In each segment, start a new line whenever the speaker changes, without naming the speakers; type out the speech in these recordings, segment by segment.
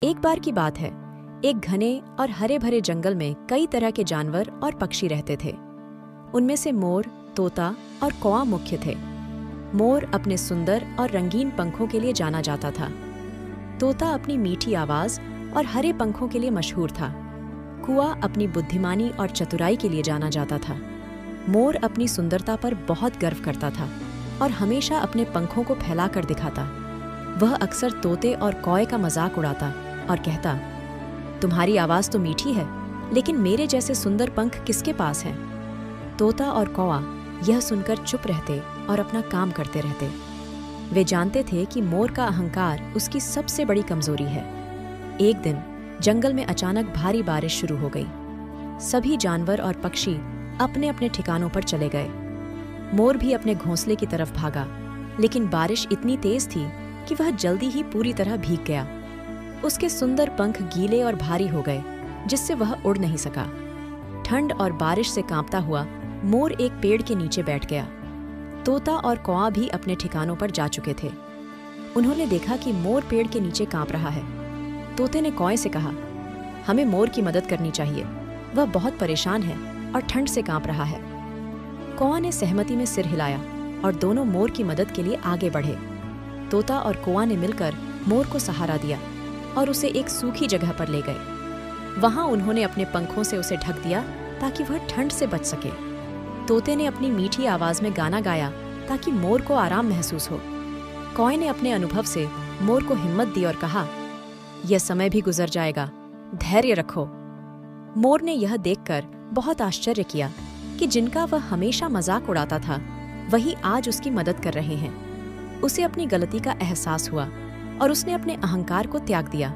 एक बार की बात है, एक घने और हरे भरे जंगल में कई तरह के जानवर और पक्षी रहते थे। उनमें से मोर, तोता और कौआ मुख्य थे। मोर अपने सुंदर और रंगीन पंखों के लिए जाना जाता था। तोता अपनी मीठी आवाज और हरे पंखों के लिए मशहूर था। कौआ अपनी बुद्धिमानी और चतुराई के लिए जाना जाता था। मोर अपनी सुंदरता पर बहुत गर्व करता था और हमेशा अपने पंखों को फैलाकर दिखाता। वह अक्सर तोते और कौए का मजाक उड़ाता और कहता, तुम्हारी आवाज तो मीठी है, लेकिन मेरे जैसे सुंदर पंख किसके पास हैं? तोता और कौआ यह सुनकर चुप रहते और अपना काम करते रहते। वे जानते थे कि मोर का अहंकार उसकी सबसे बड़ी कमजोरी है। एक दिन जंगल में अचानक भारी बारिश शुरू हो गई। सभी जानवर और पक्षी अपने अपने ठिकानों पर चले गए। मोर भी अपने घोंसले की तरफ भागा, लेकिन बारिश इतनी तेज थी कि वह जल्दी ही पूरी तरह भीग गया। उसके सुंदर पंख गीले और भारी हो गए, जिससे वह उड़ नहीं सका। ठंड और बारिश से कांपता हुआ मोर एक पेड़ के नीचे बैठ गया। तोता और कौआ भी अपने ठिकानों पर जा चुके थे। उन्होंने देखा कि मोर पेड़ के नीचे कांप रहा है। तोते ने कौए से कहा, हमें मोर की मदद करनी चाहिए, वह बहुत परेशान है और ठंड से कांप रहा है। कौआ ने सहमति में सिर हिलाया और दोनों मोर की मदद के लिए आगे बढ़े। तोता और कौआ ने मिलकर मोर को सहारा दिया और उसे एक सूखी जगह पर ले गए। वहां उन्होंने अपने पंखों से उसे ढक दिया ताकि वह ठंड से बच सके। तोते ने अपनी मीठी आवाज में गाना गाया ताकि मोर को आराम महसूस हो। कौए ने अपने अनुभव से मोर को हिम्मत दी और कहा, यह समय भी गुजर जाएगा, धैर्य रखो। मोर ने यह देखकर बहुत आश्चर्य किया कि जिनका वह हमेशा मजाक उड़ाता था, वही आज उसकी मदद कर रहे हैं। उसे अपनी गलती का एहसास हुआ और उसने अपने अहंकार को त्याग दिया।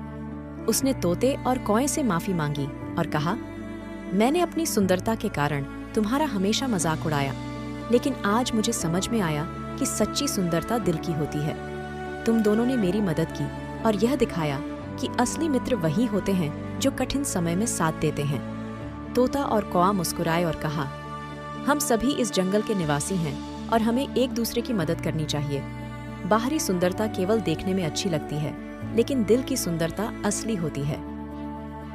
उसने तोते और कौए से माफी मांगी और कहा, मैंने अपनी सुंदरता के कारण तुम्हारा हमेशा मजाक उड़ाया, लेकिन आज मुझे समझ में आया कि सच्ची सुंदरता दिल की होती है। तुम दोनों ने मेरी मदद की और यह दिखाया कि असली मित्र वही होते हैं जो कठिन समय में साथ देते हैं। तोता और कौआ मुस्कुराए और कहा, हम सभी इस जंगल के निवासी हैं और हमें एक दूसरे की मदद करनी चाहिए। बाहरी सुंदरता केवल देखने में अच्छी लगती है, लेकिन दिल की सुंदरता असली होती है।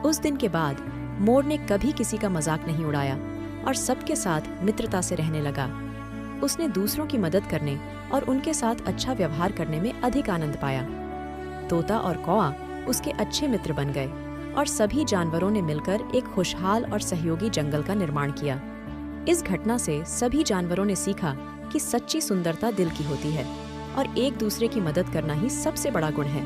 उस दिन के बाद मोर ने कभी किसी का मजाक नहीं उड़ाया और सबके साथ मित्रता से रहने लगा। उसने दूसरों की मदद करने और उनके साथ अच्छा व्यवहार करने में अधिक आनंद पाया। तोता और कौआ उसके अच्छे मित्र बन गए और सभी जानवरों ने मिलकर एक खुशहाल और सहयोगी जंगल का निर्माण किया। इस घटना से सभी जानवरों ने सीखा कि सच्ची सुंदरता दिल की होती है और एक दूसरे की मदद करना ही सबसे बड़ा गुण है।